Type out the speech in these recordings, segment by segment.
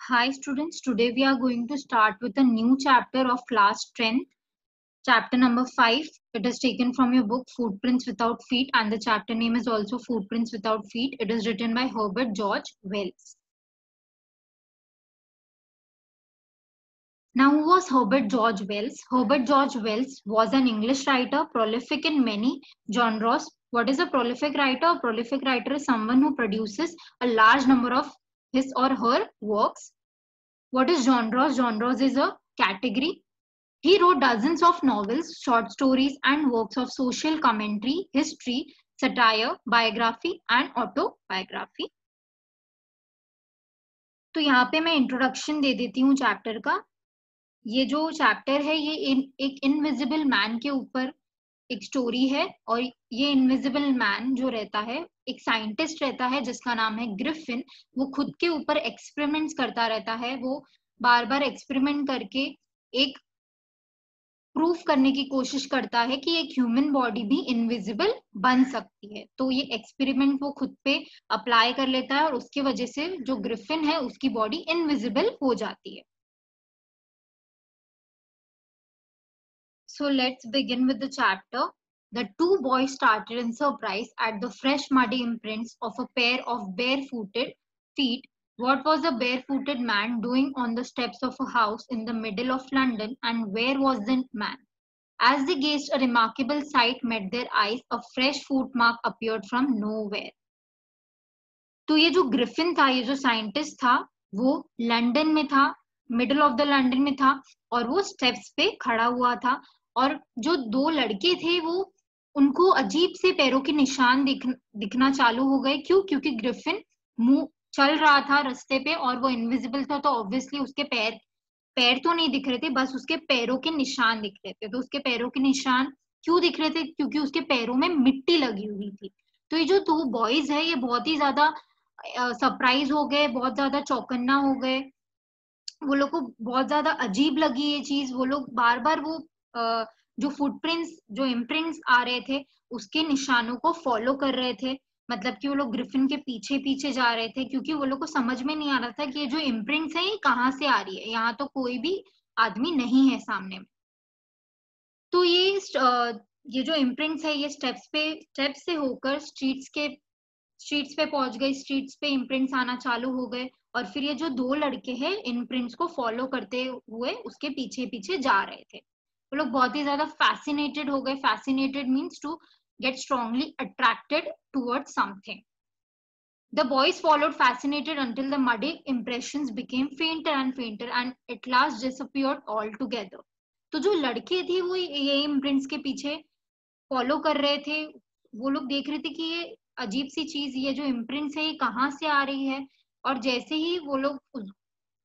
Hi students, today we are going to start with a new chapter of class 10, chapter number 5. It is taken from your book Footprints Without Feet and the chapter name is also Footprints Without Feet. It is written by Herbert George Wells. Now, who was Herbert George Wells? Herbert George Wells was an English writer, prolific in many genres. What is a prolific writer? A prolific writer is someone who produces a large number of his or her works. What is genres? Genres is a category. He wrote dozens of novels, short stories, and works of social commentary, history, satire, biography, and autobiography. तो यहाँ पे मैं introduction दे देती हूँ chapter का. ये जो chapter है ये एक इनविजिबल मैन के ऊपर एक स्टोरी है और ये इनविजिबल मैन जो रहता है एक साइंटिस्ट रहता है जिसका नाम है ग्रिफिन. वो खुद के ऊपर एक्सपेरिमेंट्स करता रहता है. वो बार बार एक्सपेरिमेंट करके एक प्रूफ करने की कोशिश करता है कि एक ह्यूमन बॉडी भी इनविजिबल बन सकती है. तो ये एक्सपेरिमेंट वो खुद पे अप्लाई कर लेता है और उसकी वजह से जो ग्रिफिन है उसकी बॉडी इनविजिबल हो जाती है. So let's begin with the chapter. The two boys started in surprise at the fresh muddy imprints of a pair of barefooted feet. What was a barefooted man doing on the steps of a house in the middle of London, and where was the man? As they gazed, a remarkable sight met their eyes. A fresh footmark appeared from nowhere. तो ये जो Griffin था, ये जो scientist था, वो London में था, मिडिल ऑफ द लंदन में था और वो स्टेप्स पे खड़ा हुआ था. और जो दो लड़के थे वो उनको अजीब से पैरों के निशान दिखना चालू हो गए. क्यों? क्योंकि ग्रिफिन मुंह चल रहा था रास्ते पे और वो इनविजिबल था, तो ऑब्वियसली उसके पैर तो नहीं दिख रहे थे, बस उसके पैरों के निशान दिख रहे थे. तो उसके पैरों के निशान क्यों दिख रहे थे? क्योंकि उसके पैरों में मिट्टी लगी हुई थी. तो ये जो दो बॉयज है ये बहुत ही ज्यादा सरप्राइज हो गए, बहुत ज्यादा चौकन्ना हो गए. वो लोग को बहुत ज्यादा अजीब लगी ये चीज. वो लोग बार बार वो जो फुटप्रिंट्स, जो इम्प्रिंट्स आ रहे थे उसके निशानों को फॉलो कर रहे थे. मतलब कि वो लोग ग्रिफिन के पीछे पीछे जा रहे थे क्योंकि वो लोग को समझ में नहीं आ रहा था कि ये जो इम्प्रिंट्स है ये कहाँ से आ रही है. यहाँ तो कोई भी आदमी नहीं है सामने में. तो ये जो इम्प्रिंट्स है ये स्टेप्स से होकर स्ट्रीट्स पे पहुंच गए. स्ट्रीट्स पे इम्प्रिंट्स आना चालू हो गए और फिर ये जो दो लड़के हैं इम्प्रिंट्स को फॉलो करते हुए उसके पीछे पीछे जा रहे थे. वो लोग बहुत ही ज्यादा फैसिनेटेड हो गए. Fascinated means to get strongly attracted towards something. The boys followed fascinated until the muddy impressions became fainter and fainter and at last disappeared altogether. तो जो लड़के थे वो ये इम्प्रिंट्स के पीछे फॉलो कर रहे थे. वो लोग देख रहे थे कि ये अजीब सी चीज, ये जो इम्प्रिंट्स है ये कहाँ से आ रही है. और जैसे ही वो लोग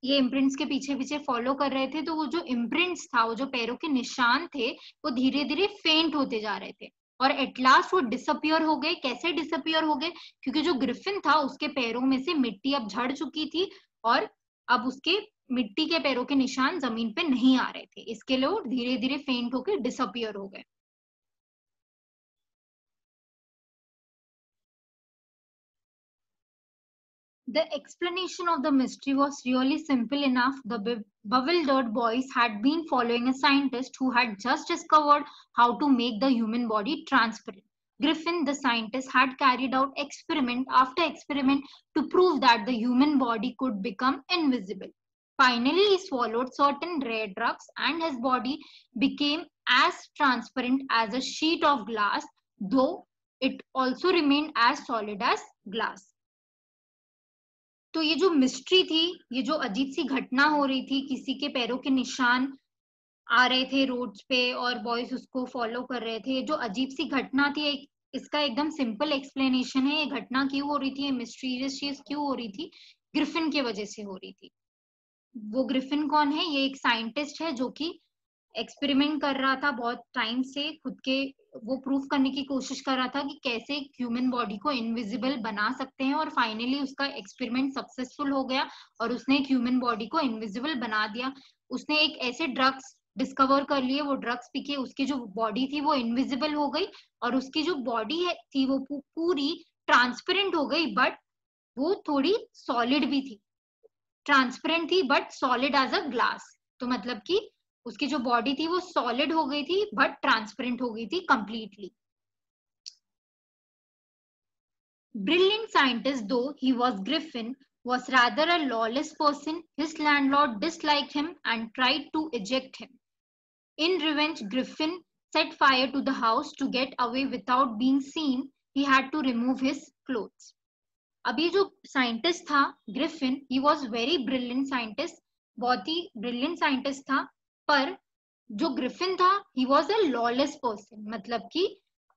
ये इम्प्रिंट्स के पीछे पीछे फॉलो कर रहे थे तो वो जो इम्प्रिंट्स था, वो जो पैरों के निशान थे, वो धीरे धीरे फेंट होते जा रहे थे और एट लास्ट वो डिसअपियर हो गए. कैसे डिसअपियर हो गए? क्योंकि जो ग्रिफिन था उसके पैरों में से मिट्टी अब झड़ चुकी थी और अब उसके मिट्टी के पैरों के निशान जमीन पे नहीं आ रहे थे. इसके लिए वो धीरे धीरे फेंट होकर डिसअपियर हो गए. The explanation of the mystery was really simple enough. The bewildered boys had been following a scientist who had just discovered how to make the human body transparent. Griffin, the scientist, had carried out experiment after experiment to prove that the human body could become invisible. Finally, he swallowed certain rare drugs and his body became as transparent as a sheet of glass, though it also remained as solid as glass. तो ये जो mystery थी, ये जो अजीब सी घटना हो रही थी, किसी के पैरों के निशान आ रहे थे रोड्स पे और बॉयज उसको फॉलो कर रहे थे, जो अजीब सी घटना थी, इसका एकदम सिंपल एक्सप्लेनेशन है. ये घटना क्यों हो रही थी, ये मिस्टीरियस चीज क्यों हो रही थी? ग्रिफिन की वजह से हो रही थी. वो ग्रिफिन कौन है? ये एक साइंटिस्ट है जो कि एक्सपेरिमेंट कर रहा था बहुत टाइम से. खुद के वो प्रूफ करने की कोशिश कर रहा था कि कैसे ह्यूमन बॉडी को इनविजिबल बना सकते हैं और फाइनली उसका एक्सपेरिमेंट सक्सेसफुल हो गया और उसने एक ह्यूमन बॉडी को इनविजिबल बना दिया. उसने एक ऐसे ड्रग्स डिस्कवर कर लिए, वो ड्रग्स पी के उसकी जो बॉडी थी वो इनविजिबल हो गई और उसकी जो बॉडी है थी वो पूरी ट्रांसपेरेंट हो गई, बट वो थोड़ी सॉलिड भी थी. ट्रांसपेरेंट थी but solid as a glass. तो मतलब कि उसकी जो बॉडी थी वो सॉलिड हो गई थी बट ट्रांसपेरेंट हो गई थी completely. Brilliant scientist though he was, Griffin was rather a lawless person. His landlord disliked him and tried to eject him. In revenge, Griffin set fire to the house to get away without being seen. He had to remove his clothes. अब ये जो scientist था Griffin, he was very brilliant scientist, बहुत ही brilliant scientist था, पर जो Griffin था he was a lawless person, मतलब कि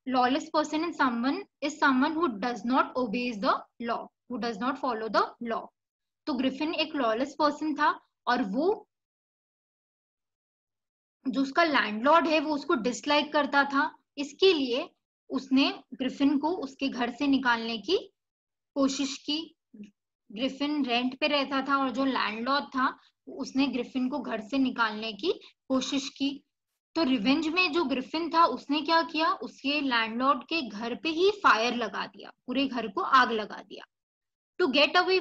lawless person is someone who does not obeys the law, who does not follow the law. तो Griffin एक lawless person था और वो जो उसका लैंडलॉर्ड है वो उसको डिसलाइक करता था, इसके लिए उसने ग्रिफिन को उसके घर से निकालने की कोशिश की। ग्रिफिन रेंट पे रहता था और जो लैंडलॉर्ड था उसने ग्रिफिन को घर से निकालने की कोशिश की। तो रिवेंज में जो ग्रिफिन था उसने क्या किया, उसके लैंडलॉर्ड के घर पे ही फायर लगा दिया, पूरे घर को आग लगा दिया। To get away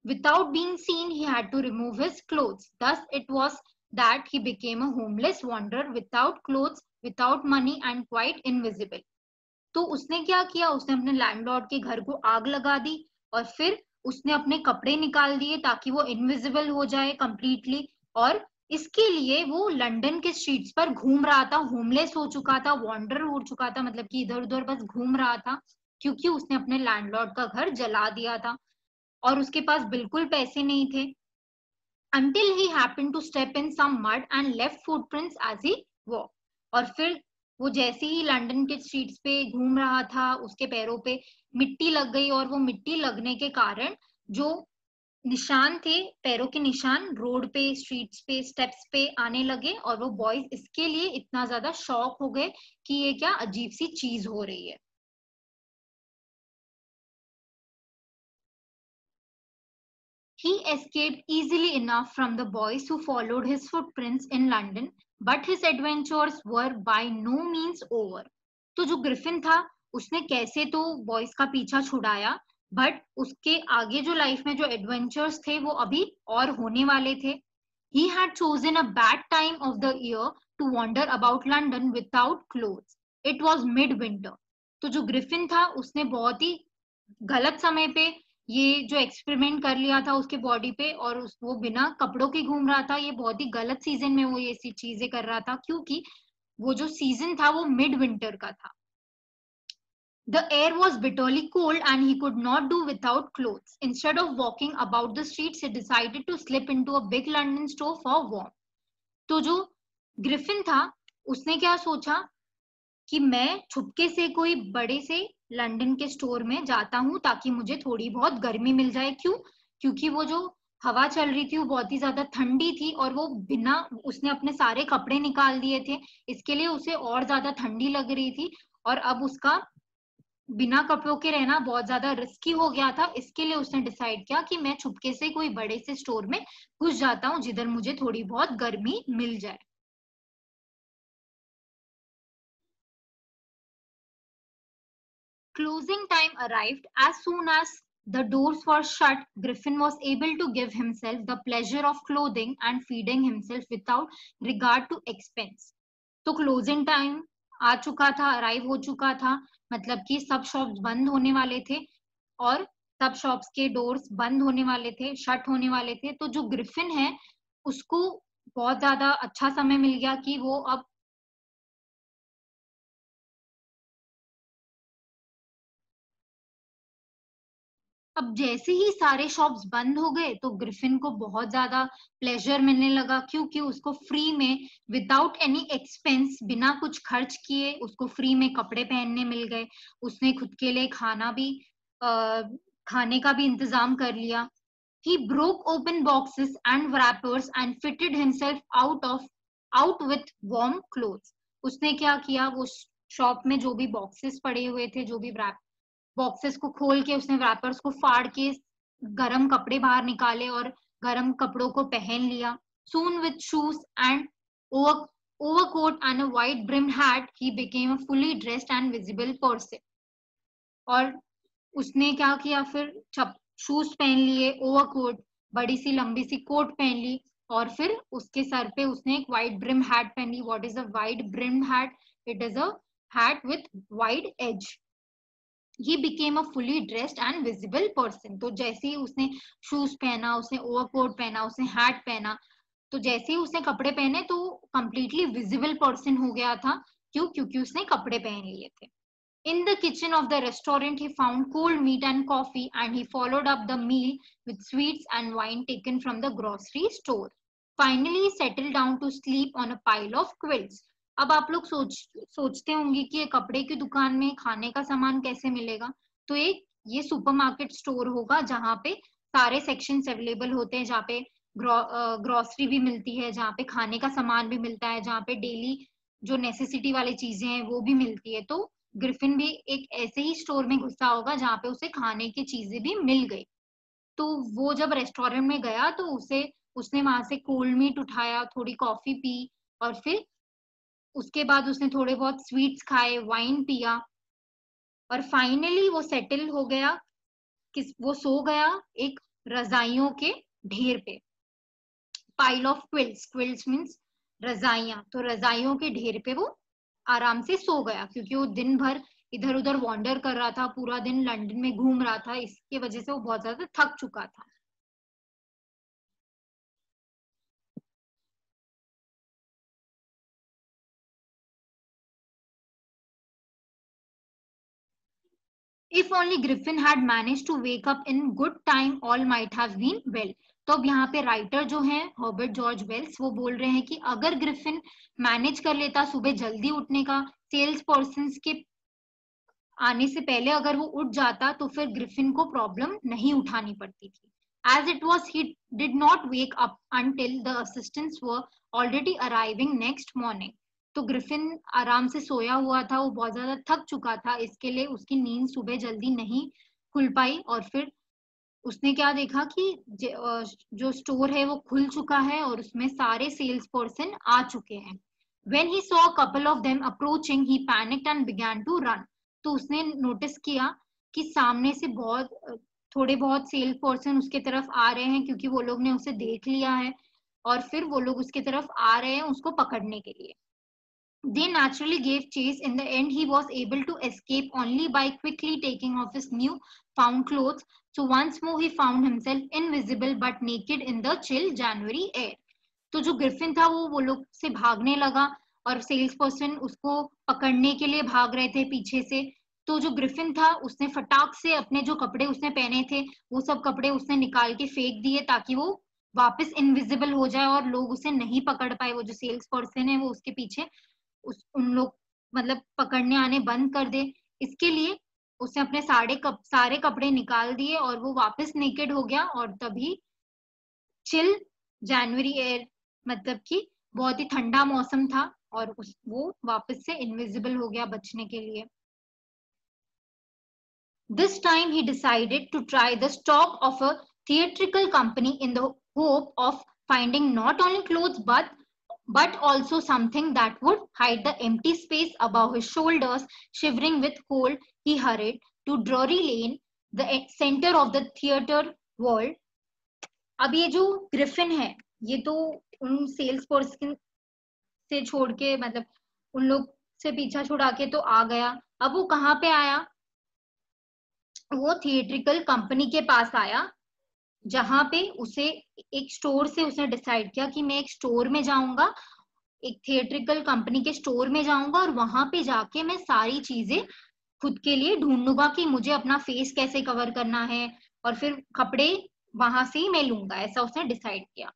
without being seen he had to remove his clothes. Thus it was that he became a homeless wanderer without clothes, without money and quite invisible. तो उसने क्या किया, उसने अपने लैंडलॉर्ड के घर को आग लगा दी और फिर उसने अपने कपड़े निकाल दिए ताकि वो इनविजिबल हो जाए कंप्लीटली, और इसके लिए वो लंदन के स्ट्रीट्स पर घूम रहा था, होमलेस हो चुका था, वॉन्डर हो चुका था, मतलब कि इधर उधर बस घूम रहा था क्योंकि उसने अपने लैंडलॉर्ड का घर जला दिया था और उसके पास बिल्कुल पैसे नहीं थे। Until he happened to step in some mud and left footprints as he walked. और फिर वो जैसे ही लंदन के स्ट्रीट्स पे घूम रहा था उसके पैरों पे मिट्टी लग गई और वो मिट्टी लगने के कारण जो निशान थे, पैरों के निशान रोड पे, स्ट्रीट्स पे, स्टेप्स पे आने लगे और वो बॉयज इसके लिए इतना ज्यादा शॉक हो गए कि ये क्या अजीब सी चीज हो रही है। He escaped easily enough from the boys who followed his footprints in London, but his adventures were by no means over. तो जो ग्रिफिन था उसने कैसे तो बॉयज का पीछा छुड़ाया, बट उसके आगे जो लाइफ में जो एडवेंचर्स थे वो अभी और होने वाले थे। He had chosen a bad time of the year to wander about London without clothes. It was midwinter. तो जो ग्रिफिन था उसने बहुत ही गलत समय पे ये जो एक्सपेरिमेंट कर लिया था उसके बॉडी पे और वो बिना कपड़ों के घूम रहा था। ये बहुत ही गलत सीजन में वो ये सी चीजें कर रहा था क्योंकि वो जो सीजन था वो मिड विंटर का था। The air was bitterly cold and he could not do without clothes. Instead of walking about the streets, he decided to slip into a big London store for warmth. तो जो Griffin था उसने क्या सोचा कि मैं छुपके से कोई बड़े से लंदन के स्टोर में जाता हूँ ताकि मुझे थोड़ी बहुत गर्मी मिल जाए। क्यों? क्योंकि वो जो हवा चल रही थी वो बहुत ही ज्यादा ठंडी थी और वो बिना, उसने अपने सारे कपड़े निकाल दिए थे, इसके लिए उसे और ज्यादा ठंडी लग रही थी और अब उसका बिना कपड़ों के रहना बहुत ज्यादा रिस्की हो गया था। इसके लिए उसने डिसाइड किया कि मैं छुपके से कोई बड़े से स्टोर में घुस जाता हूँ जिधर मुझे थोड़ी बहुत गर्मी मिल जाए। Closing time arrived. As soon as the doors were shut, Griffin was able to give himself the pleasure of clothing and feeding himself without regard to expense. तो क्लोजिंग टाइम आ चुका था, अराइव हो चुका था, मतलब कि सब शॉप्स बंद होने वाले थे और सब शॉप्स के डोर्स बंद होने वाले थे, शट होने वाले थे। तो जो ग्रिफिन है उसको बहुत ज्यादा अच्छा समय मिल गया कि वो अब जैसे ही सारे शॉप्स बंद हो गए तो ग्रिफिन को बहुत ज्यादा प्लेजर मिलने लगा क्योंकि उसको फ्री में विदाउट एनी एक्सपेंस, बिना कुछ खर्च किए उसको फ्री में कपड़े पहनने मिल गए। उसने खुद के लिए खाना भी खाने का भी इंतजाम कर लिया। He broke open boxes and wrappers and fitted himself out with warm clothes. उसने क्या किया, वो शॉप में जो भी बॉक्सेस पड़े हुए थे, जो भी बॉक्सेस को खोल के उसने रैपर्स को फाड़ के गरम कपड़े बाहर निकाले और गरम कपड़ों को पहन लिया। Soon with shoes and overcoat and a wide brimmed hat, he became a fully dressed and visible person. और उसने क्या किया फिर, शूज पहन लिए, ओवरकोट, बड़ी सी लंबी सी कोट पहन ली और फिर उसके सर पे उसने एक वाइट ब्रिम हैट पहन ली. What is a white brim hat? It is a hat with wide edge. He became a fully dressed and visible person. तो जैसे ही उसने शूज पहना, उसने ओवरकोट पहना, उसने हैट पहना, तो जैसे ही उसने कपड़े पहने तो कंप्लीटली विजिबल पर्सन हो गया था. क्यों? क्योंकि उसने कपड़े पहन लिए थे. In the kitchen of the restaurant, he found cold meat and coffee, and he followed up the meal with sweets and wine taken from the grocery store. Finally, he settled down to sleep on a pile of quilts. अब आप लोग सोचते होंगे कि ये कपड़े की दुकान में खाने का सामान कैसे मिलेगा. तो एक ये सुपरमार्केट स्टोर होगा जहाँ पे सारे सेक्शंस अवेलेबल होते हैं, जहाँ पे ग्रोसरी भी मिलती है, जहाँ पे खाने का सामान भी मिलता है, जहाँ पे डेली जो नेसेसिटी वाली चीजें हैं वो भी मिलती है. तो ग्रिफिन भी एक ऐसे ही स्टोर में घुसा होगा जहाँ पे उसे खाने की चीजें भी मिल गई. तो वो जब रेस्टोरेंट में गया तो उसने वहां से कोल्ड मीट उठाया, थोड़ी कॉफी पी, और फिर उसके बाद उसने थोड़े बहुत स्वीट्स खाए, वाइन पिया, और फाइनली वो सेटल हो गया. वो सो गया एक रजाइयों के ढेर पे. Pile of quilts. Quilts means रजाइयां. तो रजाइयों के ढेर पे वो आराम से सो गया, क्योंकि वो दिन भर इधर उधर वॉन्डर कर रहा था, पूरा दिन लंदन में घूम रहा था, इसकी वजह से वो बहुत ज्यादा थक चुका था. If only Griffin had managed to wake up in good time, all might have been well. तो अब यहाँ पे राइटर जो है हर्बर्ट जॉर्ज वेल्स, वो बोल रहे हैं कि अगर ग्रिफिन मैनेज कर लेता सुबह जल्दी उठने का, सेल्स पर्सन के आने से पहले अगर वो उठ जाता, तो फिर ग्रिफिन को प्रॉब्लम नहीं उठानी पड़ती थी. As it was, he did not wake up until the assistants were already arriving next morning. तो ग्रिफिन आराम से सोया हुआ था, वो बहुत ज्यादा थक चुका था, इसके लिए उसकी नींद सुबह जल्दी नहीं खुल पाई. और फिर उसने क्या देखा कि जो स्टोर है वो खुल चुका है और उसमें सारे सेल्स पर्सन आ चुके हैं. When he saw a couple of them approaching, he panicked and began to run. तो उसने नोटिस किया कि सामने से थोड़े बहुत सेल्स पर्सन उसके तरफ आ रहे हैं, क्योंकि वो लोग ने उसे देख लिया है और फिर वो लोग उसके तरफ आ रहे हैं उसको पकड़ने के लिए. They naturally gave chase. In the end, he was able to escape only by quickly taking off his new found clothes. So once more he found himself invisible but naked in the chill January air. तो जो Griffin था वो लोग से भागने लगा और sales person उसको पकड़ने के लिए भाग रहे थे पीछे से. तो जो ग्रिफिन था उसने फटाक से अपने जो कपड़े उसने पहने थे वो सब कपड़े उसने निकाल के फेंक दिए, ताकि वो वापस इनविजिबल हो जाए और लोग उसे नहीं पकड़ पाए. वो जो सेल्स पर्सन है वो उसके पीछे उन लोग मतलब पकड़ने आने बंद कर दे. इसके लिए उसने अपने सारे कपड़े निकाल दिए और वो वापस नेकेड हो गया. और तभी चिल जनवरी एयर, मतलब कि बहुत ही ठंडा मौसम था, और वो वापस से इनविजिबल हो गया बचने के लिए. This time he decided to try the stock of a theatrical company in the hope of finding not only clothes but also something that would hide the empty space above his shoulders. Shivering with cold, he hurried to Drury Lane, the center of the theater world. अब ये जो Griffin है ये तो उन sales person से छोड़ के, मतलब उन लोग से पीछा छुड़ा के तो आ गया. अब वो कहाँ पे आया? वो थिएट्रिकल कंपनी के पास आया, जहां पे उसे एक स्टोर से उसने डिसाइड किया कि मैं एक स्टोर में जाऊंगा, एक थिएट्रिकल कंपनी के स्टोर में जाऊंगा और वहां पे जाके मैं सारी चीजें खुद के लिए ढूंढूंगा कि मुझे अपना फेस कैसे कवर करना है, और फिर कपड़े वहां से ही मैं लूंगा, ऐसा उसने डिसाइड किया.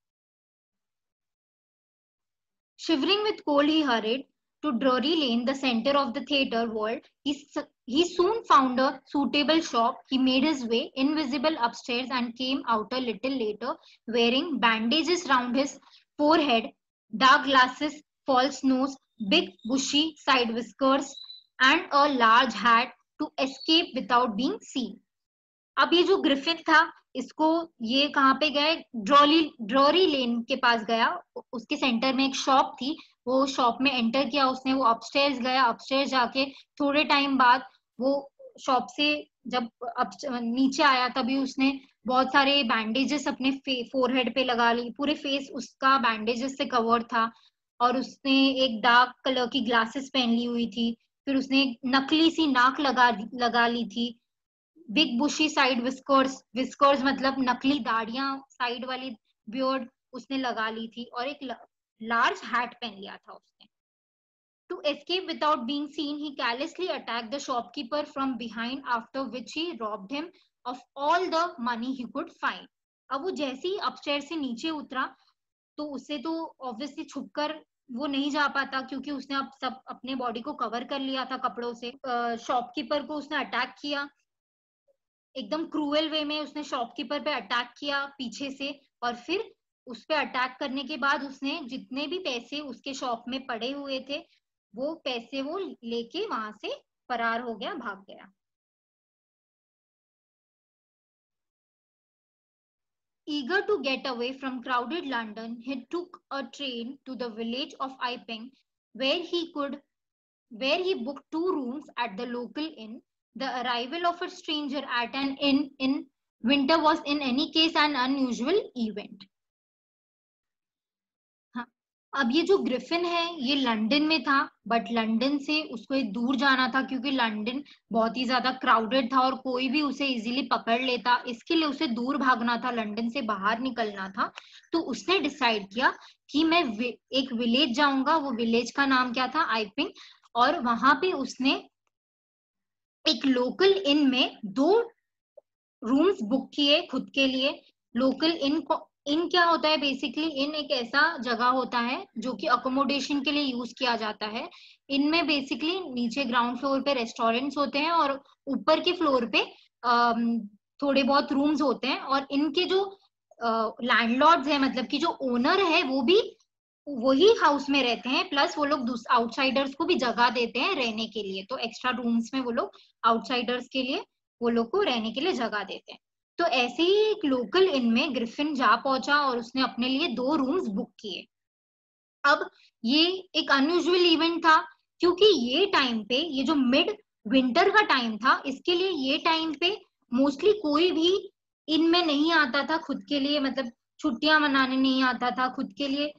Shivering with cold, he hurried to Drury Lane, the center of the theatre world. He soon found a suitable shop. He made his way invisible upstairs and came out a little later, wearing bandages round his forehead, dark glasses, false nose, big bushy side whiskers, and a large hat to escape without being seen. अब ये जो Griffin था इसको ये कहाँ पे गए? Dowry लेन के पास गया. उसके सेंटर में एक शॉप थी, वो शॉप में एंटर किया उसने. वो अपस्टेयर्स गया, अपस्टेयर्स जाके थोड़े टाइम बाद वो शॉप से जब नीचे आया तभी उसने बहुत सारे बैंडेजेस अपने फोरहेड पे लगा ली, पूरे फेस उसका बैंडेजेस से कवर था, और उसने एक डार्क कलर की ग्लासेस पहन ली हुई थी। फिर उसने एक नकली सी नाक लगा ली थी। बिग बुशी साइड विस्कर्स, विस्कर्स मतलब नकली दाढ़ियां, साइड वाली बियर्ड उसने लगा ली थी, और एक लार्ज हैट पहन लिया था उसने। To escape without being seen, he callously attacked the shopkeeper from behind, after which he robbed him of all the money he could find. अब वो जैसे ही अपस्टेयर से नीचे उतरा, तो उसे तो ऑब्वियसली छुपकर वो नहीं जा पाता, क्योंकि उसने अब सब अपने बॉडी को कवर कर लिया था कपड़ों से। शॉपकीपर को उसने अटैक किया, एकदम क्रूएल वे में उसने शॉपकीपर पे अटैक किया पीछे से, और फिर उस पे अटैक करने के बाद उसने जितने भी पैसे उसके शॉप में पड़े हुए थे, वो पैसे वो लेके वहां से फरार हो गया, भाग गया। Eager to get away from crowded London, he took a train to the village of Iping, where he booked 2 rooms at the local inn. The arrival of a stranger at an inn in winter was in any case an unusual event. हाँ, अब ये जो Griffin है ये London में था, but London से उसको एक दूर जाना था, क्योंकि लंदन बहुत ही ज्यादा क्राउडेड था और कोई भी उसे इजीली पकड़ लेता, इसके लिए उसे दूर भागना था, लंदन से बाहर निकलना था। तो उसने डिसाइड किया कि मैं एक विलेज जाऊंगा। वो विलेज का नाम क्या था? आइपिंग। और वहां पे उसने एक लोकल इन में 2 रूम्स बुक किए खुद के लिए। लोकल इन क्या होता है? बेसिकली इन एक ऐसा जगह होता है जो कि अकोमोडेशन के लिए यूज किया जाता है। इनमें बेसिकली नीचे ग्राउंड फ्लोर पे रेस्टोरेंट्स होते हैं, और ऊपर के फ्लोर पे थोड़े बहुत रूम्स होते हैं, और इनके जो लैंडलॉर्ड्स है, मतलब कि जो ओनर है, वो भी वही हाउस में रहते हैं, प्लस वो लोग आउटसाइडर्स को भी जगह देते हैं रहने के लिए। तो एक्स्ट्रा रूम्स में वो लोग आउटसाइडर्स के लिए, वो लोग को रहने के लिए जगह देते हैं। तो ऐसे ही एक लोकल इन में ग्रिफिन जा पहुंचा और उसने अपने लिए 2 रूम्स बुक किए। अब ये एक अनयूजुअल इवेंट था, क्योंकि ये टाइम पे, ये जो मिड विंटर का टाइम था, इसके लिए ये टाइम पे मोस्टली कोई भी इनमें नहीं आता था खुद के लिए, मतलब छुट्टियां मनाने नहीं आता था खुद के लिए,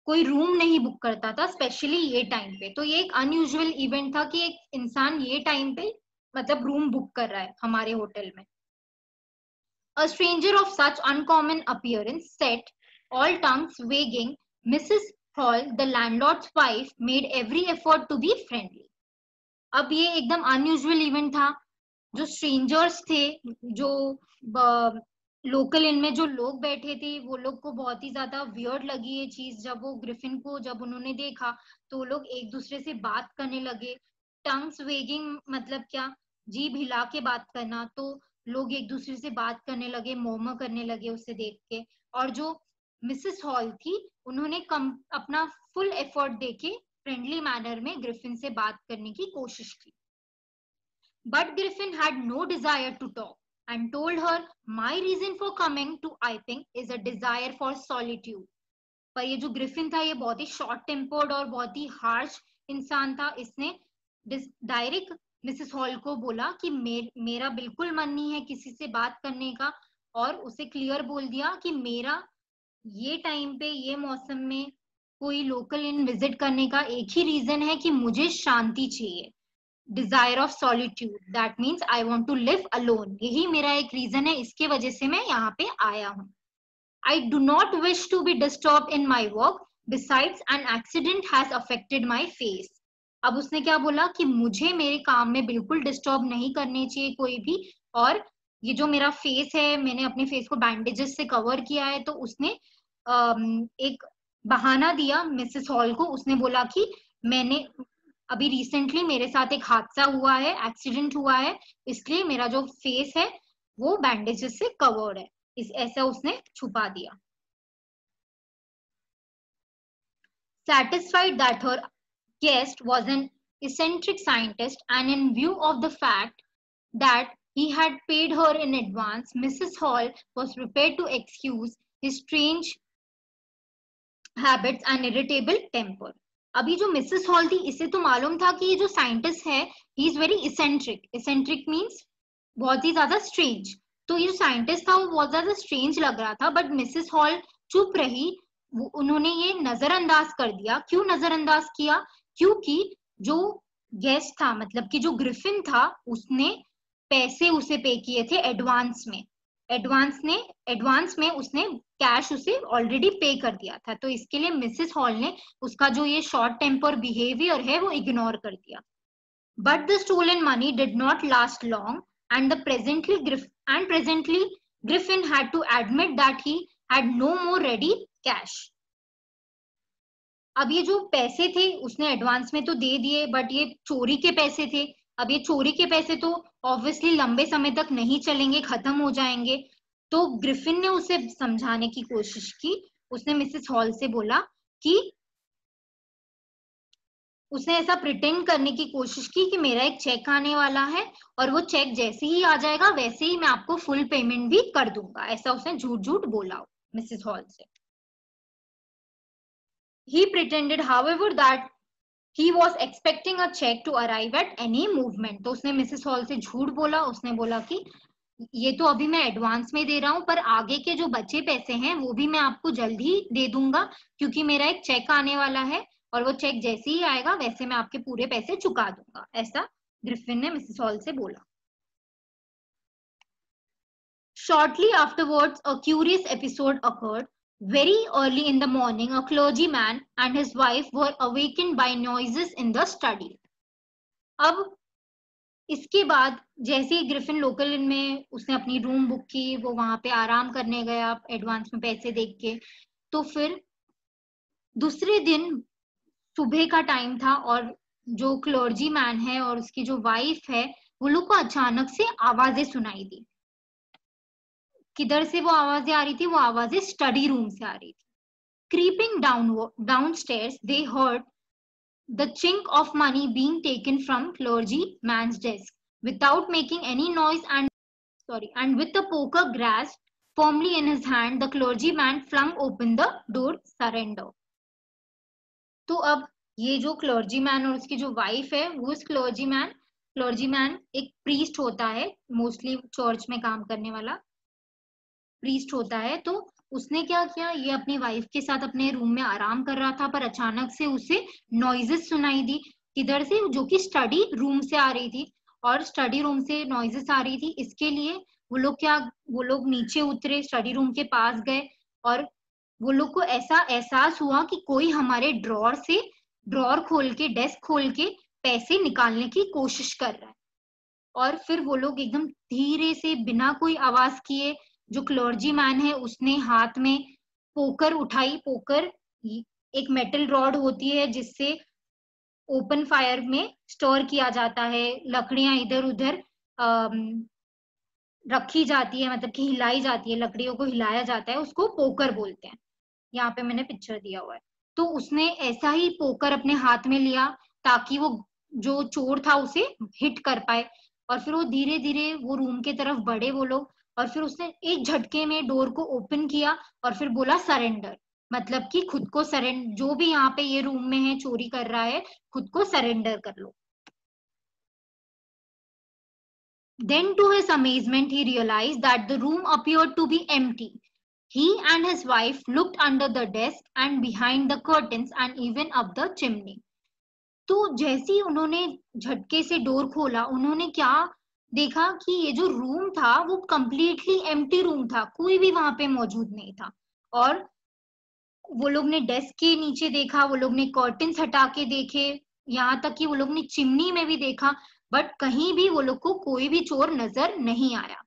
कोई रूम नहीं बुक करता था, स्पेशली ये टाइम पे। तो ये एक अनयूजुअल इवेंट था कि एक इंसान ये टाइम पे मतलब रूम बुक कर रहा है हमारे होटल में। A stranger of such uncommon appearance set all tongues wagging. Mrs. Hall, the landlord's wife, made every effort to be friendly. अब ये एकदम अनयूजुअल इवेंट था। जो स्ट्रेंजर्स थे, जो लोकल इनमें जो लोग बैठे थे, वो लोग को बहुत ही ज्यादा वियर्ड लगी ये चीज। जब वो ग्रिफिन को जब उन्होंने देखा, तो वो लोग एक दूसरे से बात करने लगे। टंग्स वेगिंग मतलब क्या? जीभ हिला के बात करना। तो लोग एक दूसरे से बात करने लगे, मोमो करने लगे उसे देख के। और जो मिसेस हॉल थी, उन्होंने अपना फुल एफर्ट देके फ्रेंडली मैनर में ग्रिफिन से बात करने की कोशिश की। But Griffin had no desire to talk and told her, "My reason for coming to Iping is a desire for solitude." पर ये जो ग्रिफिन था, ये बहुत ही शॉर्ट टेम्पर्ड और बहुत ही हार्श इंसान था। इसने डायरेक्ट मिसेस हॉल को बोला कि मेरा बिल्कुल मन नहीं है किसी से बात करने का, और उसे क्लियर बोल दिया कि मेरा ये टाइम पे, ये मौसम में कोई लोकल इन विजिट करने का एक ही रीजन है कि मुझे शांति चाहिए। Desire of solitude, that means I want to live alone. यही मेरा एक रीजन है, इसके वजह से मैं यहाँ पे आया हूँ। I do not wish to be disturb in my work, besides an accident has affected my face. अब उसने क्या बोला कि मुझे मेरे काम में बिल्कुल डिस्टर्ब नहीं करने चाहिए कोई भी, और ये जो मेरा फेस है, मैंने अपने फेस को बैंडेजेस से कवर किया है। तो उसने एक बहाना दिया मिसेस हॉल को। उसने बोला कि मैंने अभी रिसेंटली मेरे साथ एक हादसा हुआ है, एक्सीडेंट हुआ है, इसलिए मेरा जो फेस है वो बैंडेजेस से कवर्ड है। ऐसा उसने छुपा दिया। Satisfied that her guest was an eccentric scientist, and in view of the fact that he had paid her in advance, Mrs. Hall was prepared to excuse his strange habits and irritable temper. अभी जो Mrs hall थी, इसे तो मालूम था कि ये जो साइंटिस्ट है, he is very eccentric. Eccentric means बहुत ही ज्यादा स्ट्रेंज। तो ये साइंटिस्ट था वो बहुत ज्यादा स्ट्रेंज लग रहा था, बट मिसेस हॉल चुप रही। उन्होंने ये नजरअंदाज कर दिया। क्यों नजरअंदाज किया? क्योंकि जो गेस्ट था, मतलब कि जो ग्रिफिन था, उसने पैसे उसे पे किए थे एडवांस में। एडवांस में उसने कैश उसे ऑलरेडी पे कर दिया था। तो इसके लिए मिसेस हॉल ने उसका जो ये शॉर्ट टेम्पर बिहेवियर है वो इग्नोर कर दिया। But the stolen money did not last long, and presently Griffin had to admit that he had no more ready cash. अब ये जो पैसे थे उसने एडवांस में तो दे दिए, बट ये चोरी के पैसे थे। अब ये चोरी के पैसे तो ऑब्वियसली लंबे समय तक नहीं चलेंगे, खत्म हो जाएंगे। तो ग्रिफिन ने उसे समझाने की कोशिश की। उसने मिसेस हॉल से बोला कि उसने ऐसा प्रिटेंड करने की कोशिश की कि मेरा एक चेक आने वाला है, और वो चेक जैसे ही आ जाएगा वैसे ही मैं आपको फुल पेमेंट भी कर दूंगा। ऐसा उसने झूठ झूठ बोला मिसेस हॉल से। He pretended, however, that he was expecting a check to arrive at any movement. तो उसने मिसेस हॉल से झूठ बोला। उसने बोला कि ये तो अभी मैं एडवांस में दे रहा हूँ, पर आगे के जो बचे पैसे हैं वो भी मैं आपको जल्द ही दे दूंगा, क्योंकि मेरा एक चेक आने वाला है, और वो चेक जैसे ही आएगा वैसे मैं आपके पूरे पैसे चुका दूंगा। ऐसा ग्रिफिन ने मिसेस हॉल से बोला। Shortly afterwards, a curious episode occurred. Very early in the morning, a clergyman and his wife were awakened by noises in the study. अब इसके बाद जैसे ही ग्रिफिन लोकल में उसने अपनी रूम बुक की, वो वहां पे आराम करने गया एडवांस में पैसे देख के। तो फिर दूसरे दिन सुबह का टाइम था, और जो क्लर्जी मैन है और उसकी जो वाइफ है, वो लोग को अचानक से आवाजें सुनाई दी। किधर से वो आवाजें आ रही थी? वो आवाजें स्टडी रूम से आ रही थी। Creeping downstairs they heard the chink of money being taken from clergyman's desk without making any noise, and with the poker grasped firmly in his hand, the clergyman flung open the door. Surrender. तो अब ये जो clergyman और उसकी जो wife है, वो इस क्लर्जीमैन एक प्रीस्ट होता है, मोस्टली चर्च में काम करने वाला प्रीस्ट होता है। तो उसने क्या किया, ये अपनी वाइफ के साथ अपने रूम में आराम कर रहा था, पर अचानक से उसे नॉइजेस सुनाई दी। किधर से? जो कि स्टडी रूम से आ रही थी। और स्टडी रूम से नॉइजेस आ रही थी, इसके लिए वो लोग नीचे उतरे, स्टडी रूम के पास गए, और वो लोग को ऐसा एहसास हुआ कि कोई हमारे ड्रॉर खोल के, डेस्क खोल के पैसे निकालने की कोशिश कर रहा है। और फिर वो लोग एकदम धीरे से बिना कोई आवाज किए, जो क्लर्जी मैन है उसने हाथ में पोकर उठाई। पोकर एक मेटल रॉड होती है जिससे ओपन फायर में स्टोर किया जाता है, लकड़ियां इधर उधर रखी जाती है, मतलब कि हिलाई जाती है, लकड़ियों को हिलाया जाता है, उसको पोकर बोलते हैं। यहाँ पे मैंने पिक्चर दिया हुआ है। तो उसने ऐसा ही पोकर अपने हाथ में लिया ताकि वो जो चोर था उसे हिट कर पाए। और फिर वो धीरे धीरे वो रूम के तरफ बढ़े वो लोग, और फिर उसने एक झटके में डोर को ओपन किया और फिर बोला सरेंडर, मतलब कि खुद को सरेंडर, जो भी यहाँ पे ये रूम में है चोरी कर रहा है, खुद को सरेंडर कर लो। Then to his amazement he realized that the room appeared to be empty. He and his wife looked under the desk and behind the curtains and even up the chimney. तो जैसे ही उन्होंने झटके से door खोला, उन्होंने क्या देखा कि ये जो रूम था वो कंप्लीटली एम्प्टी रूम था, कोई भी वहां पे मौजूद नहीं था। और वो लोग ने डेस्क के नीचे देखा, वो लोग ने कर्टन्स हटा के देखे, यहाँ तक कि वो लोग ने चिमनी में भी देखा, बट कहीं भी वो लोग को कोई भी चोर नजर नहीं आया।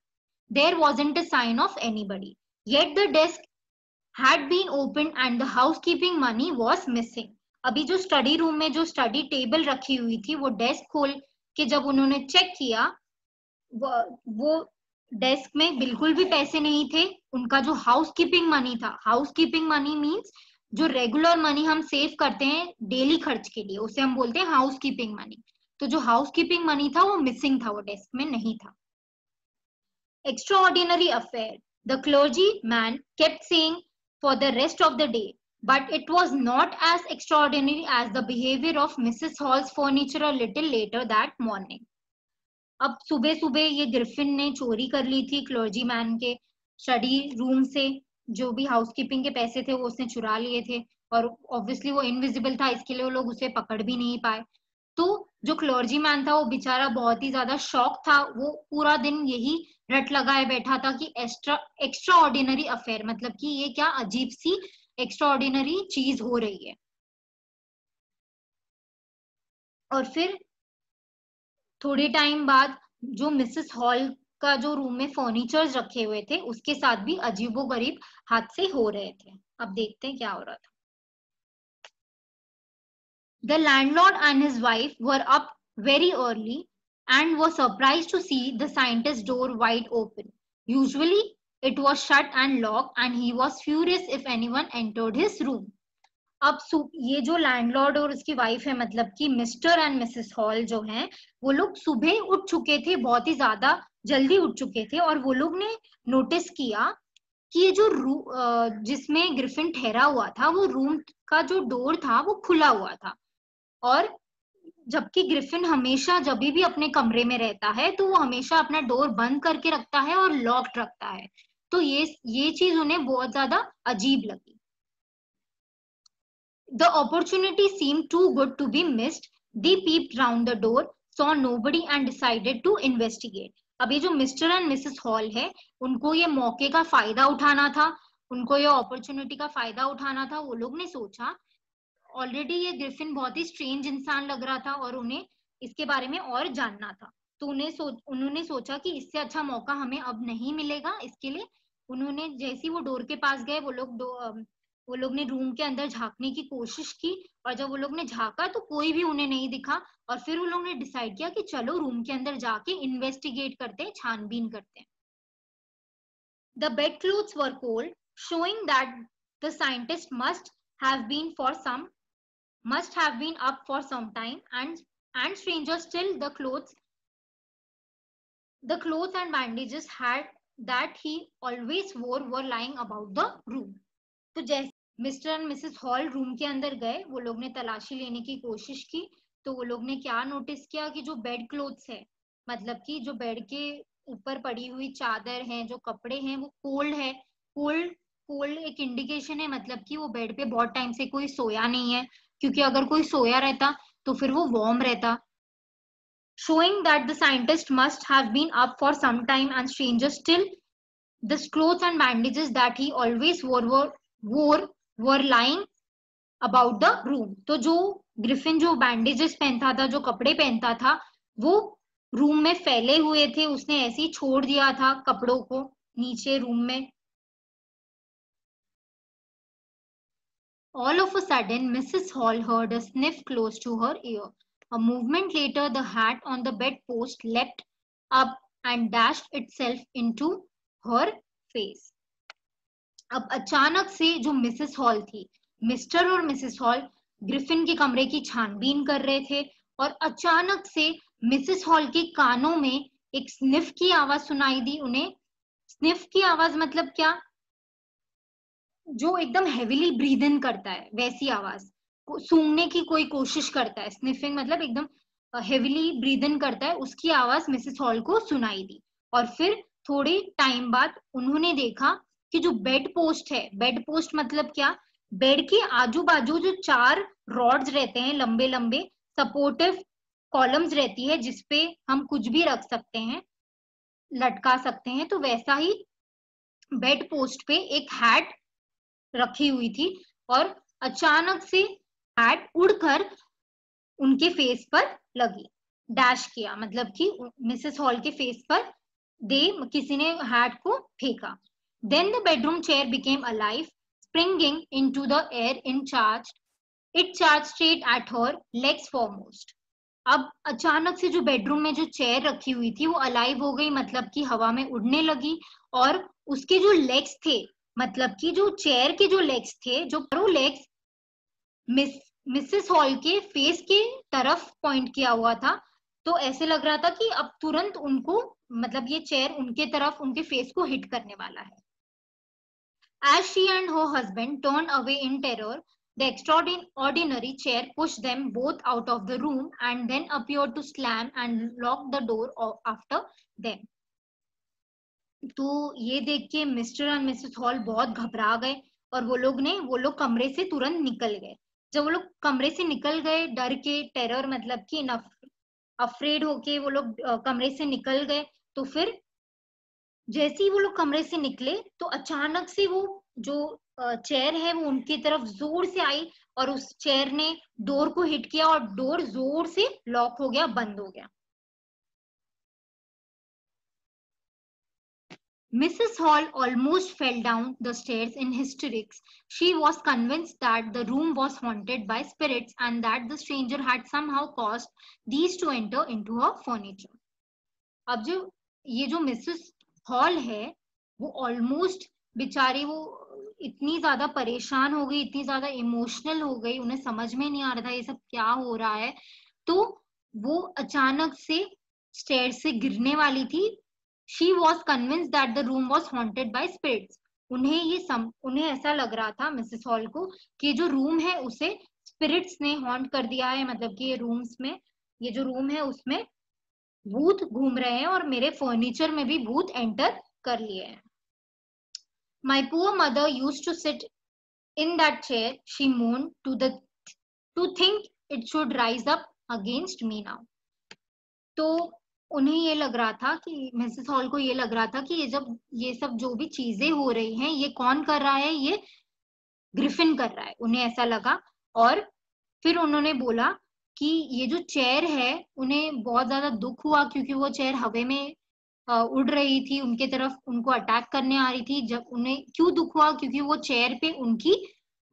There wasn't a sign of anybody. Yet the desk had been opened and the housekeeping money was missing. अभी जो स्टडी रूम में जो स्टडी टेबल रखी हुई थी, वो डेस्क खोल के जब उन्होंने चेक किया, वो डेस्क में बिल्कुल भी पैसे नहीं थे। उनका जो हाउसकीपिंग मनी था, हाउसकीपिंग मनी मीन्स जो रेगुलर मनी हम सेव करते हैं डेली खर्च के लिए, उसे हम बोलते हैं हाउसकीपिंग मनी। तो जो हाउसकीपिंग मनी था वो मिसिंग था, वो डेस्क में नहीं था। Extraordinary affair, the clergyman kept saying for the rest of the day, but it was not as extraordinary as the behavior of Mrs. Hall's furniture a little later that morning. अब सुबह सुबह ये Griffin ने चोरी कर ली थी clergy man के study room से, जो भी हाउसकीपिंग के पैसे थे वो उसने चुरा लिए थे, और ऑब्वियसली वो इनविजिबल था, इसके लिए वो लोग उसे पकड़ भी नहीं पाए। तो जो क्लर्जी मैन था वो बेचारा बहुत ही ज्यादा शॉक था, वो पूरा दिन यही रट लगाए बैठा था कि एक्स्ट्रा ऑर्डिनरी अफेयर, मतलब कि ये क्या अजीब सी एक्स्ट्रा ऑर्डिनरी चीज हो रही है। और फिर थोड़े टाइम बाद जो मिसेस हॉल का जो रूम में फर्नीचर्स रखे हुए थे उसके साथ भी अजीबोगरीब हादसे हो रहे थे। अब देखते हैं क्या हो रहा था। The landlord and his wife were up very early and were surprised to see the scientist's door wide open. Usually, it was shut and locked, and he was furious if anyone entered his room. अब ये जो landlord और उसकी wife है, मतलब कि mister and Mrs hall जो हैं, वो लोग सुबह उठ चुके थे, बहुत ही ज्यादा जल्दी उठ चुके थे, और वो लोग ने नोटिस किया कि ये जो जिसमें ग्रिफिन ठहरा हुआ था वो रूम का जो डोर था वो खुला हुआ था। और जबकि ग्रिफिन हमेशा जब भी अपने कमरे में रहता है तो वो हमेशा अपना डोर बंद करके रखता है और लॉक्ड रखता है। तो ये चीज उन्हें बहुत ज्यादा अजीब लगी। The opportunity seemed too good to be missed. They peeped round the door, saw nobody and decided to investigate. अब ये जो मिस्टर एंड मिसेस हॉल है, उनको ये मौके का फायदा उठाना था, उनको ये अपॉर्चुनिटी का फायदा उठाना था। वो लोग ने सोचा, ऑलरेडी ये ग्रिफिन बहुत ही स्ट्रेंज इंसान लग रहा था और उन्हें इसके बारे में और जानना था। तो उन्होंने सोचा कि इससे अच्छा मौका हमें अब नहीं मिलेगा। इसके लिए उन्होंने जैसे ही वो डोर के पास गए, वो लोग ने रूम के अंदर झांकने की कोशिश की, और जब वो लोग ने झांका तो कोई भी उन्हें नहीं दिखा। और फिर वो लोग ने डिसाइड किया कि चलो रूम के अंदर जाके इन्वेस्टिगेट करते हैं, छानबीन करते हैं। The bedclothes were cold, showing that the scientist have been for some must have been up for some time, and stranger still, the clothes and bandages had that he always wore were lying about the room. तो जैसे mister and Mrs hall room के अंदर गए, वो लोग ने तलाशी लेने की कोशिश की, तो वो लोग ने क्या नोटिस किया कि जो बेड क्लोथ्स है, मतलब कि जो बेड के ऊपर पड़ी हुई चादर है, जो कपड़े हैं, वो कोल्ड है। कोल्ड कोल्ड एक इंडिकेशन है, मतलब कि वो बेड पे बहुत टाइम से कोई सोया नहीं है, क्योंकि अगर कोई सोया रहता तो फिर वो वार्म रहता। Showing that the scientist must have been up for some time, and stranger still, the clothes and bandages that he always were lying about the room. तो जो ग्रिफिन जो बैंडेजेस पहनता था, जो कपड़े पहनता था, वो रूम में फैले हुए थे, उसने ऐसे ही छोड़ दिया था कपड़ों को नीचे रूम में। All of a sudden, Mrs. Hall heard a sniff close to her ear. A moment later, the hat on the bedpost leapt up and dashed itself into her face. अब अचानक से जो मिसेस हॉल थी, mister और Mrs hall Griffin के कमरे की छानबीन कर रहे थे, और अचानक से मिसेस हॉल के कानों में एक स्निफ की आवाज सुनाई दी उन्हें। स्निफ की आवाज मतलब क्या? जो एकदम हेविली ब्रीद इन करता है वैसी आवाज, सूंघने की कोई कोशिश करता है, स्निफिंग मतलब एकदम हेविली ब्रीद इन करता है, उसकी आवाज मिसेस हॉल को सुनाई दी। और फिर थोड़े टाइम बाद उन्होंने देखा कि जो बेड पोस्ट है, बेड पोस्ट मतलब क्या, बेड के आजू बाजू जो 4 रॉड्स रहते हैं, लंबे लंबे सपोर्टिव कॉलम्स रहती है, जिसपे हम कुछ भी रख सकते हैं, लटका सकते हैं, तो वैसा ही बेड पोस्ट पे एक हैट रखी हुई थी, और अचानक से हैट उड़कर उनके फेस पर लगी, डैश किया, मतलब कि मिसेस हॉल के फेस पर किसी ने हैट को फेंका। Then the bedroom chair became alive, springing into the air in charge it charge straight at her legs foremost. अब अचानक से जो बेडरूम में जो चेयर रखी हुई थी वो अलाइव हो गई, मतलब कि हवा में उड़ने लगी, और उसके जो लेग्स थे, मतलब कि जो चेयर के जो लेग्स थे, जो लेग्स मिसेस हॉल के फेस के तरफ पॉइंट किया हुआ था। तो ऐसे लग रहा था कि अब तुरंत उनको, मतलब ये चेयर उनके तरफ, उनके फेस को हिट करने वाला है। As she and her husband turned away in terror, The extraordinary chair pushed them both out of the room and then appeared to slam and lock the door after them. तो ये देख के mister and Mrs hall बहुत घबरा गए और वो लोग कमरे से तुरंत निकल गए. जब वो लोग कमरे से निकल गए डर के, टेरर मतलब कि अफ्रेड होके वो लोग कमरे से निकल गए, तो फिर जैसे ही वो लोग कमरे से निकले तो अचानक से वो जो चेयर है वो उनकी तरफ जोर से आई और उस चेयर ने डोर को हिट किया और डोर जोर से लॉक हो गया, बंद हो गया. Mrs. Hall almost fell down the stairs in hysterics. She was convinced that the room was haunted by spirits and that the stranger had somehow caused these to enter into her furniture. अब जो ये जो Mrs hall है वो almost बेचारी वो इतनी ज्यादा परेशान हो गई, इतनी ज्यादा इमोशनल हो गई, उन्हें समझ में नहीं आ रहा था ये सब क्या हो रहा है. तो वो अचानक से स्टेयर से गिरने वाली थी. She was convinced that the room was haunted by spirits. उन्हें ऐसा लग रहा था मिसेस हॉल को कि जो रूम है उसे स्पिरिट्स ने हॉन्ट कर दिया है, मतलब कि ये जो रूम है उसमें भूत घूम रहे हैं और मेरे फर्नीचर में भी भूत एंटर कर लिए हैं. My poor mother used to sit in that chair, she moaned, to think it should rise up against me now. तो उन्हें ये लग रहा था कि मिसेस हॉल को ये लग रहा था कि ये सब जो भी चीजें हो रही हैं ये कौन कर रहा है, ये ग्रिफिन कर रहा है, उन्हें ऐसा लगा. और फिर उन्होंने बोला कि ये जो चेयर है उन्हें बहुत ज्यादा दुख हुआ क्योंकि वो चेयर हवा में उड़ रही थी, उनके तरफ उनको अटैक करने आ रही थी. जब उन्हें क्यों दुख हुआ, क्योंकि वो चेयर पे उनकी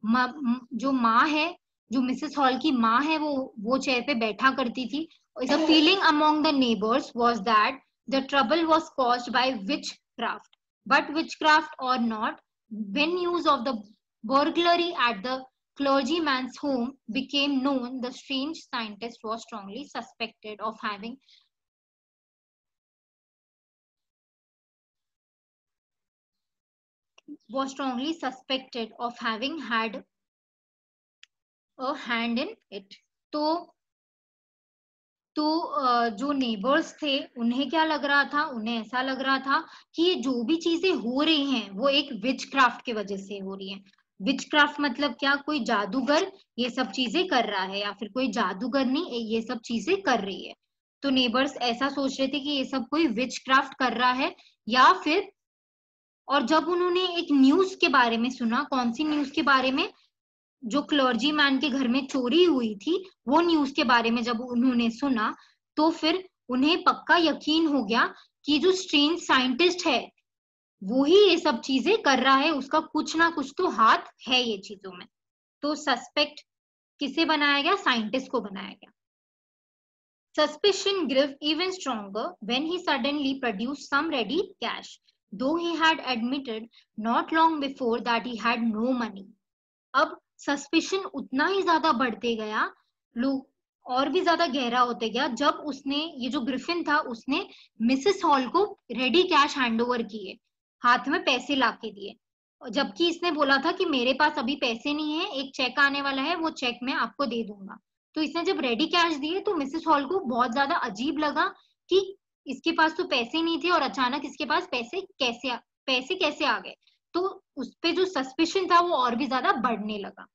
जो माँ है, जो मिसेस हॉल की माँ है, वो चेयर पे बैठा करती थी. The feeling among the neighbors was that the trouble was caused by witchcraft. But witchcraft or not, when news of the burglary at the clergyman's home became known, the strange scientist was strongly suspected of having had a hand in it. तो जो neighbours थे उन्हें क्या लग रहा था, उन्हें ऐसा लग रहा था कि ये जो भी चीजें हो रही हैं वो एक विच क्राफ्ट की वजह से हो रही हैं. विच क्राफ्ट मतलब क्या, कोई जादूगर ये सब चीजें कर रहा है या फिर कोई जादूगरनी ये सब चीजें कर रही है. तो नेबर्स ऐसा सोच रहे थे कि ये सब कोई विच क्राफ्ट कर रहा है या फिर. और जब उन्होंने एक न्यूज के बारे में सुना, कौन सी न्यूज के बारे में, जो क्लर्जी मैन के घर में चोरी हुई थी वो न्यूज के बारे में जब उन्होंने सुना तो फिर उन्हें पक्का यकीन हो गया कि जो स्ट्रेंज साइंटिस्ट है वो ही ये सब चीजें कर रहा है, उसका कुछ ना कुछ तो हाथ है ये चीजों में. तो सस्पेक्ट किसे बनाया गया, साइंटिस्ट को बनाया गया. Suspicion grew even stronger when he suddenly produced some ready cash, though he had admitted not long before that he had no money. अब सस्पिशन उतना ही ज्यादा बढ़ते गया, लोग और भी ज्यादा गहरा होते गया जब उसने, ये जो ग्रिफिन था, उसने मिसेस हॉल को रेडी कैश हैंडओवर किए, हाथ में पैसे लाके दिए, जबकि इसने बोला था कि मेरे पास अभी पैसे नहीं है, एक चेक आने वाला है, वो चेक मैं आपको दे दूंगा. तो इसने जब रेडी कैश दिए तो मिसेस हॉल को बहुत ज्यादा अजीब लगा कि इसके पास तो पैसे नहीं थे और अचानक इसके पास पैसे कैसे आ गए. तो उस पे जो सस्पिशन था वो और भी ज्यादा बढ़ने लगा.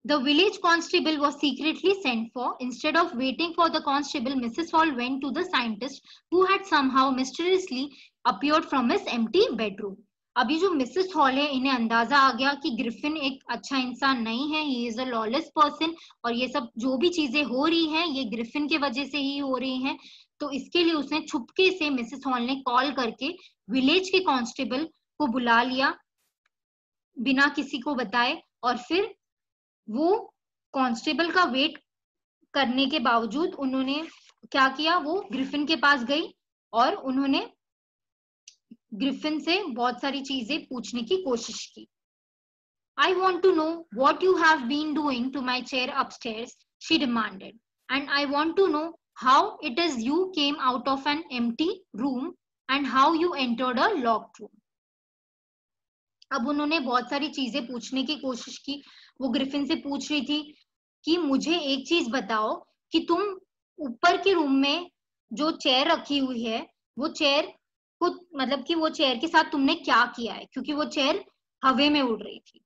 The village constable was secretly sent for. Instead of waiting for the constable, Mrs. Hall went to the scientist who had somehow mysteriously appeared from his empty bedroom. अभी जो मिसेस हॉल है इन्हें अंदाजा आ गया कि ग्रिफिन एक अच्छा इंसान नहीं है, he is a lawless person, और ये सब जो भी चीजें हो रही हैं ये ग्रिफिन के वजह से ही हो रही हैं. तो इसके लिए उसने छुपके से मिसेस हॉल ने कॉल करके विलेज के कांस्टेबल को बुला लिया बिना किसी को बताए, और फिर वो कांस्टेबल का वेट करने के बावजूद उन्होंने क्या किया, वो ग्रिफिन के पास गई और उन्होंने ग्रिफिन से बहुत सारी चीजें पूछने की कोशिश की. I want to know what you have been doing to my chair upstairs, she demanded, and I want to know how it is you came out of an empty room and how you entered a locked room. अब उन्होंने बहुत सारी चीजें पूछने की कोशिश की। वो ग्रिफिन से पूछ रही थी कि मुझे एक चीज बताओ कि तुम ऊपर के रूम में जो चेयर रखी हुई है वो चेयर को, मतलब कि वो चेयर के साथ तुमने क्या किया है, क्योंकि वो चेयर हवा में उड़ रही थी।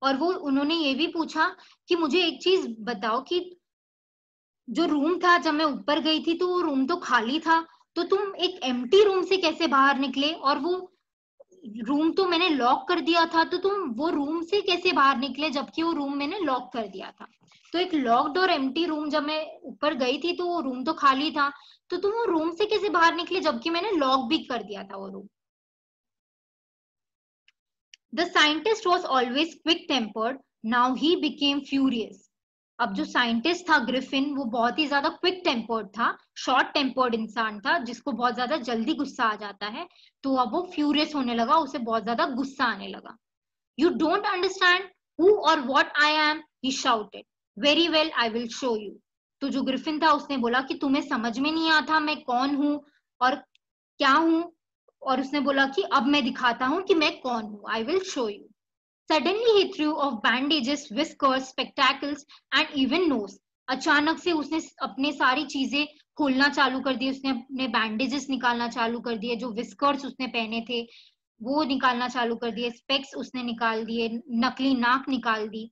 और वो उन्होंने ये भी पूछा कि मुझे एक चीज बताओ कि जो रूम था जब मैं ऊपर गई थी तो वो रूम तो खाली था, तो तुम एक एम्प्टी रूम से कैसे बाहर निकले, और वो रूम तो मैंने लॉक कर दिया था, तो तुम वो रूम से कैसे बाहर निकले जबकि वो रूम मैंने लॉक कर दिया था। तो एक लॉक्ड और एम्प्टी रूम, जब मैं ऊपर गई थी तो वो रूम तो खाली था, तो तुम वो रूम से कैसे बाहर निकले जबकि मैंने लॉक भी कर दिया था वो room. The scientist was always quick tempered, now he became furious. अब जो साइंटिस्ट था ग्रिफिन, वो बहुत ही ज्यादा क्विक टेम्पर्ड था, शॉर्ट टेम्पर्ड इंसान था जिसको बहुत ज्यादा जल्दी गुस्सा आ जाता है। तो अब वो फ्यूरियस होने लगा, उसे बहुत ज्यादा गुस्सा आने लगा। यू डोंट अंडरस्टैंड हु और what I am, he shouted. Very well, I will show you. तो जो ग्रिफिन था उसने बोला कि तुम्हें समझ में नहीं आता मैं कौन हूं और क्या हूं, और उसने बोला कि अब मैं दिखाता हूं कि मैं कौन हूं, I will show you. Suddenly he threw off bandages, whiskers, spectacles and even nose. अचानक से उसने अपने सारी चीजें खोलना चालू कर दी, उसने अपने बैंडेजेस निकालना चालू कर दिए, जो विस्कर्स उसने पहने थे वो निकालना चालू कर दिए, स्पेक्स उसने निकाल दिए, नकली नाक निकाल दी।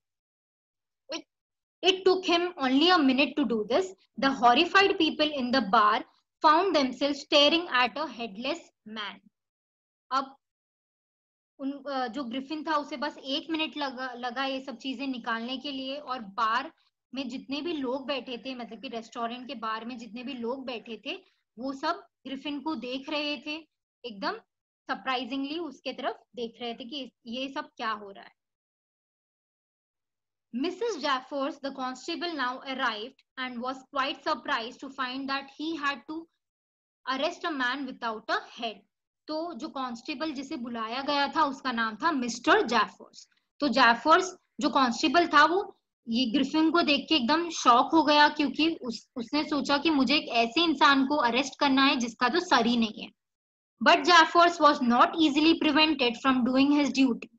It took him only a minute to do this. The horrified people in the bar found themselves staring at a headless man. अब जो ग्रिफिन था उसे बस 1 मिनट लगा ये सब चीजें निकालने के लिए, और बार में जितने भी लोग बैठे थे, मतलब कि रेस्टोरेंट के बार में जितने भी लोग बैठे थे वो सब ग्रिफिन को देख रहे थे, एकदम सरप्राइजिंगली उसके तरफ देख रहे थे कि ये सब क्या हो रहा है। Mrs. Jaffers, the constable, now arrived and was quite surprised to find that he had to arrest a man without a head. तो जो कांस्टेबल जिसे बुलाया गया था उसका नाम था मिस्टर जैफर्स। तो जैफर्स जो कांस्टेबल था वो ये ग्रिफिन को देख के एकदम शॉक हो गया, क्योंकि उसने सोचा कि मुझे एक ऐसे इंसान को अरेस्ट करना है जिसका तो सर ही नहीं है। But Jaffers was not easily prevented from doing his duty.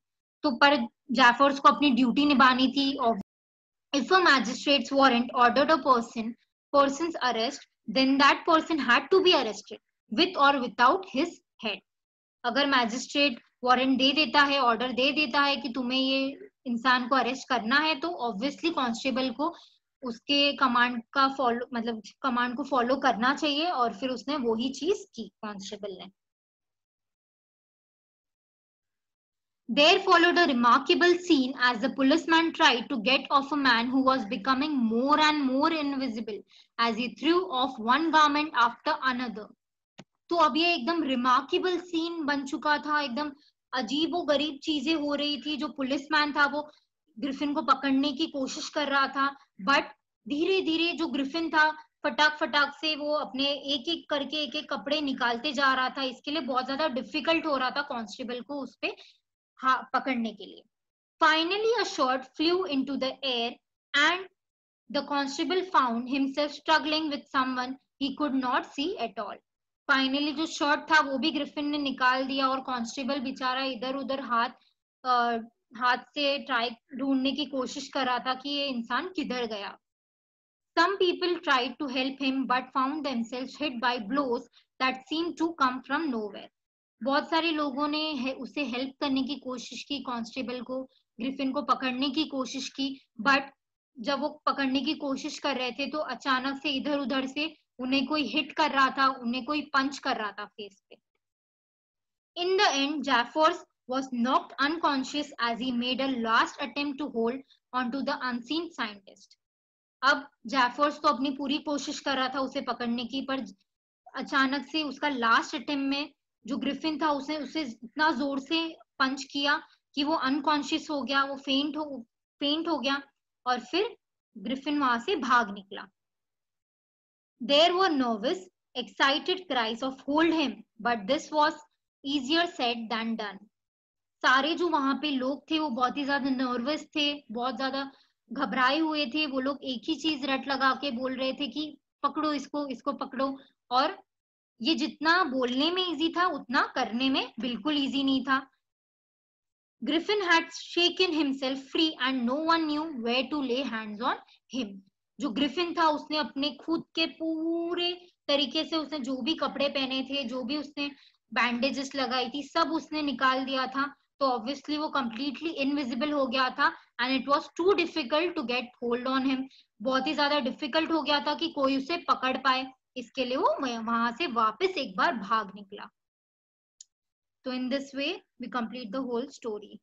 तो पर जैफर्स को अपनी ड्यूटी निभानी थी, और if a magistrate's warrant ordered a person's arrest, then that person had to be arrested with or without his head. अगर magistrate warrant दे देता है, ऑर्डर दे देता है कि तुम्हें ये इंसान को अरेस्ट करना है, तो ऑब्वियसली कांस्टेबल को उसके कमांड का फॉलो, मतलब कमांड को फॉलो करना चाहिए, और फिर उसने वही चीज की कांस्टेबल ने। There followed a remarkable scene as the policeman tried to get off a man who was becoming more and more invisible as he threw off one garment after another. तो अब ये एकदम रिमार्केबल सीन बन चुका था, एकदम अजीबो गरीब चीजें हो रही थी। जो पुलिसमैन था वो ग्रिफिन को पकड़ने की कोशिश कर रहा था, बट धीरे धीरे जो ग्रिफिन था फटाक फटाक से वो अपने एक एक करके एक एक कपड़े निकालते जा रहा था। इसके लिए बहुत ज्यादा डिफिकल्ट हो रहा था कांस्टेबल को उस पे पकड़ने के लिए। Finally, a shot flew into the air and the constable found himself struggling with someone he could not see at all. Finally, जो शॉट था वो भी ग्रिफिन ने निकाल दिया, और कांस्टेबल बेचारा इधर उधर हाथ से ट्राई ढूंढने की कोशिश कर रहा था कि ये इंसान किधर गया। Some people tried to help him but found themselves hit by blows that seemed to come from nowhere. बहुत सारे लोगों ने उसे हेल्प करने की कोशिश की, कांस्टेबल को ग्रिफिन को पकड़ने की कोशिश की, बट जब वो पकड़ने की कोशिश कर रहे थे तो अचानक से इधर उधर से उन्हें कोई हिट कर रहा था, उन्हें कोई पंच कर रहा था फेस पे। In the end, Jaffers was knocked unconscious as he made a last attempt to hold onto the unseen scientist. अब जैफर्स तो अपनी पूरी कोशिश कर रहा था उसे पकड़ने की, पर अचानक से उसका लास्ट अटेम्प्ट में जो ग्रिफिन था उसने उसे इतना जोर से पंच किया कि वो अनकॉन्शियस हो गया, वो फेंट हो गया, और फिर ग्रिफिन वहां से भाग निकला। There were nervous, excited cries of hold him, but this was easier said than done. सारे जो वहां पे लोग थे वो बहुत ही ज्यादा नर्वस थे, बहुत ज्यादा घबराए हुए थे। वो लोग एक ही चीज रट लगा के बोल रहे थे कि पकड़ो इसको, इसको पकड़ो, और ये जितना बोलने में इजी था उतना करने में बिल्कुल इजी नहीं था। Griffin had shaken himself free and no one knew where to lay hands on him. जो ग्रिफिन था उसने अपने खुद के पूरे तरीके से, उसने जो भी कपड़े पहने थे, जो भी उसने बैंडेजेस लगाई थी, सब उसने निकाल दिया था। तो ऑब्वियसली वो कंप्लीटली इनविजिबल हो गया था and it was too difficult to get hold on him. बहुत ही ज्यादा डिफिकल्ट हो गया था कि कोई उसे पकड़ पाए। इसके लिए वो वहां से वापस एक बार भाग निकला। So in this way we complete the whole story.